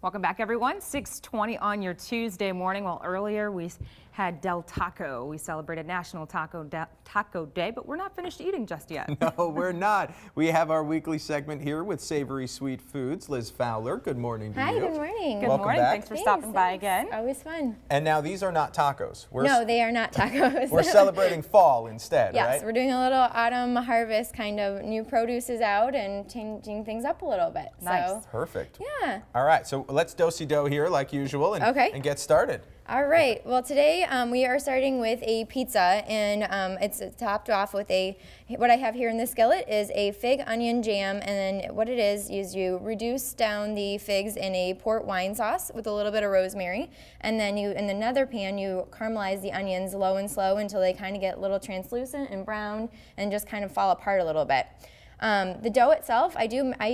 Welcome back, everyone. 6:20 on your Tuesday morning. Well, earlier we had Del Taco. We celebrated National Taco Day, but we're not finished eating just yet. No, we're not. We have our weekly segment here with Savory Sweet Foods. Liz Fowler, good morning to you. Hi, good morning. Good Welcome morning. back. Thanks for stopping by again. Always fun. And now these are not tacos. No, they are not tacos. We're celebrating fall instead, yes, right? we're doing a little autumn harvest, kind of new produce is out and changing things up a little bit. Nice. So, Perfect. yeah. All right, so let's do-si-do here like usual and get started. All right. Well, today we are starting with a pizza, and it's topped off with what I have here in the skillet is a fig onion jam, and then what it is you reduce down the figs in a port wine sauce with a little bit of rosemary, and then in another pan you caramelize the onions low and slow until they kind of get a little translucent and brown and just kind of fall apart a little bit. The dough itself, I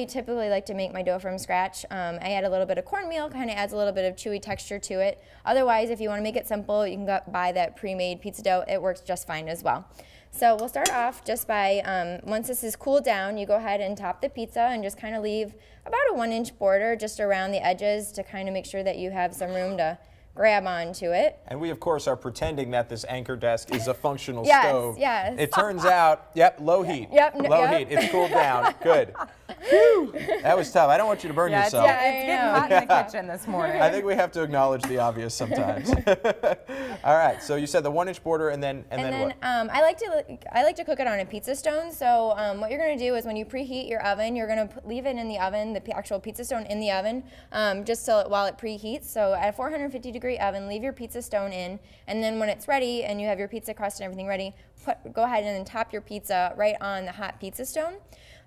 typically like to make my dough from scratch. I add a little bit of cornmeal, kind of adds a little bit of chewy texture to it. Otherwise, if you want to make it simple, you can go buy that pre-made pizza dough. It works just fine as well. So we'll start off just by, once this is cooled down, you go ahead and top the pizza and just kind of leave about a 1-inch border just around the edges to kind of make sure that you have some room to grab onto it. And we, of course, are pretending that this anchor desk is a functional Yes, stove. yes. It turns out, low heat. Low heat. It's cooled down. Good. Whew. That was tough. I don't want you to burn yourself. It's getting hot in the kitchen this morning. I think we have to acknowledge the obvious sometimes. All right. So you said the 1-inch border, and then what? I like to cook it on a pizza stone. So what you're going to do is when you preheat your oven, you're going to leave it in the oven, the actual pizza stone in the oven, just while it preheats. So at a 450-degree oven, leave your pizza stone in, and then when it's ready and you have your pizza crust and everything ready, go ahead and then top your pizza right on the hot pizza stone.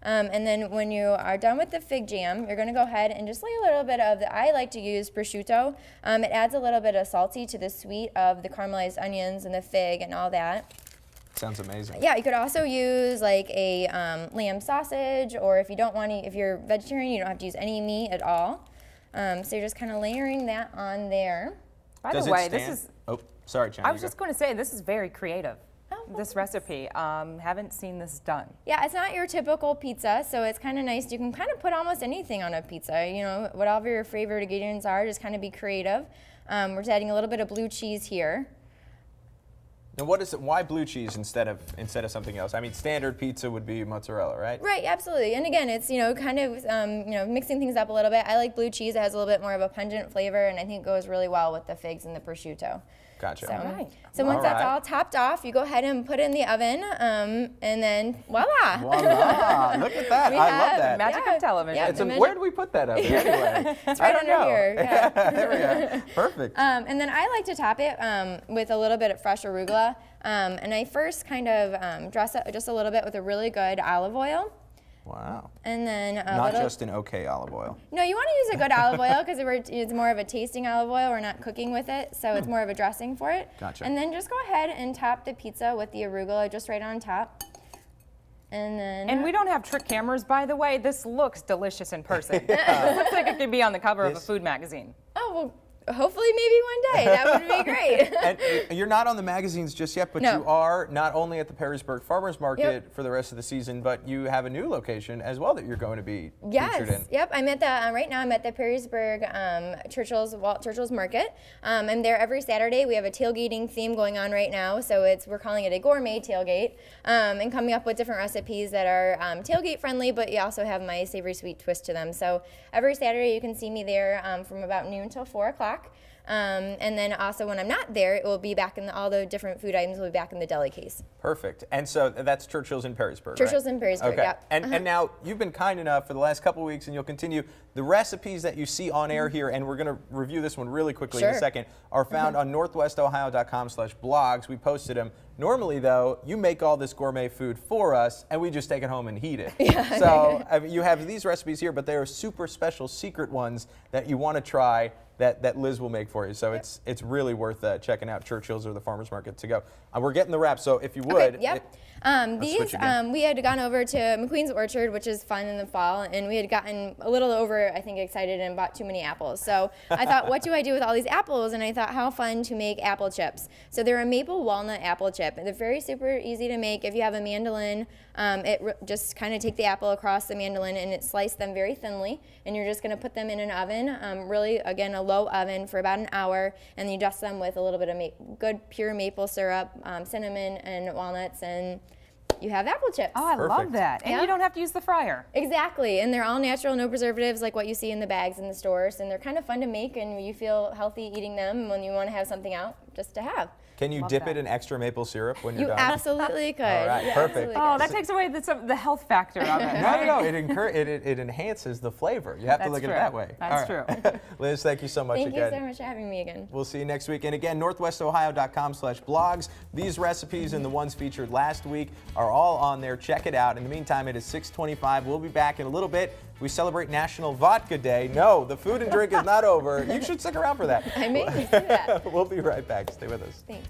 And then when you are done with the fig jam, you're going to go ahead and just lay a little bit of I like to use prosciutto. It adds a little bit of salty to the sweet of the caramelized onions and the fig and all that. Sounds amazing. Yeah, you could also use like a lamb sausage, or if you don't want to, if you're vegetarian, you don't have to use any meat at all. So you're just kind of layering that on there. By the way, this is... Oh, sorry, Jen. I was just going to say, this is very creative. Oh, this recipe. Haven't seen this done. Yeah, it's not your typical pizza, so it's kind of nice. You can kind of put almost anything on a pizza. You know, whatever your favorite ingredients are, just kind of be creative. We're just adding a little bit of blue cheese here. Now, what is it? Why blue cheese instead of something else? I mean, standard pizza would be mozzarella, right? Right, absolutely. And again, it's kind of mixing things up a little bit. I like blue cheese. It has a little bit more of a pungent flavor, and I think it goes really well with the figs and the prosciutto. Gotcha. So once that's all topped off, you go ahead and put it in the oven, and then voila! Voila! Look at that. I love that. Magic of television. Where did we put that oven anyway? It's right under here. Yeah. There we go. Perfect. And then I like to top it with a little bit of fresh arugula. And I first kind of dress it just a little bit with a really good olive oil. Wow. And then not just an okay olive oil. No, you want to use a good olive oil because it's more of a tasting olive oil. We're not cooking with it, so it's more of a dressing for it. Gotcha. And then just go ahead and top the pizza with the arugula just right on top. And then. And we don't have trick cameras, by the way. This looks delicious in person. It looks like it could be on the cover of a food magazine. Oh, well. Hopefully, maybe one day. That would be great. And you're not on the magazines just yet, but you are not only at the Perrysburg Farmers Market for the rest of the season, but you have a new location as well that you're going to be featured in. Yep. I'm at the right now. I'm at the Perrysburg Walt Churchill's Market. I'm there every Saturday. We have a tailgating theme going on right now, so we're calling it a gourmet tailgate, and coming up with different recipes that are tailgate friendly, but you also have my savory sweet twist to them. So every Saturday you can see me there from about noon till 4 o'clock. And then also when I'm not there, it will be back in all the different food items will be back in the deli case. Perfect. And so that's Churchill's in Perrysburg, Churchill's right? in Perrysburg, okay. Yep. And now you've been kind enough for the last couple of weeks, and you'll continue. The recipes that you see on air here, and we're going to review this one really quickly in a second, are found on northwestohio.com/blogs. We posted them. Normally, though, you make all this gourmet food for us, and we just take it home and heat it. Yeah. So I mean, you have these recipes here, but they are super special secret ones that you want to try that Liz will make for for you. So it's really worth checking out Churchill's or the Farmers Market to go. We're getting the wrap, so if you would. Okay, yep. Let's switch again. We had gone over to McQueen's Orchard, which is fun in the fall, and we had gotten a little I think, excited and bought too many apples. So I thought, what do I do with all these apples? And I thought, how fun to make apple chips. So they're a maple walnut apple chip. They're very super easy to make. If you have a mandolin, just kind of take the apple across the mandolin and slice them very thinly, and you're just going to put them in an oven, really, again, a low oven for about an hour, and you dust them with a little bit of good pure maple syrup, cinnamon, and walnuts, and you have apple chips. Oh, I love Perfect. that. And you don't have to use the fryer. Exactly, and they're all natural, no preservatives like what you see in the bags in the stores, and they're kind of fun to make, and you feel healthy eating them when you want to have something out just to have. Can you Love dip that. it in extra maple syrup when you're You done? absolutely could. All right, You perfect. absolutely Oh, could. that takes away the health factor of it. No. It enhances the flavor. You have to That's look at true. it that way. That's All right. Liz, thank you so much Thank again. you so much for having me again. We'll see you next week. And again, northwestohio.com/blogs. These recipes and the ones featured last week are all on there. Check it out. In the meantime, it is 6:25. We'll be back in a little bit. We celebrate National Vodka Day. No, the food and drink is not over. You should stick around for that. I may do that. We'll be right back. Stay with us. Thanks.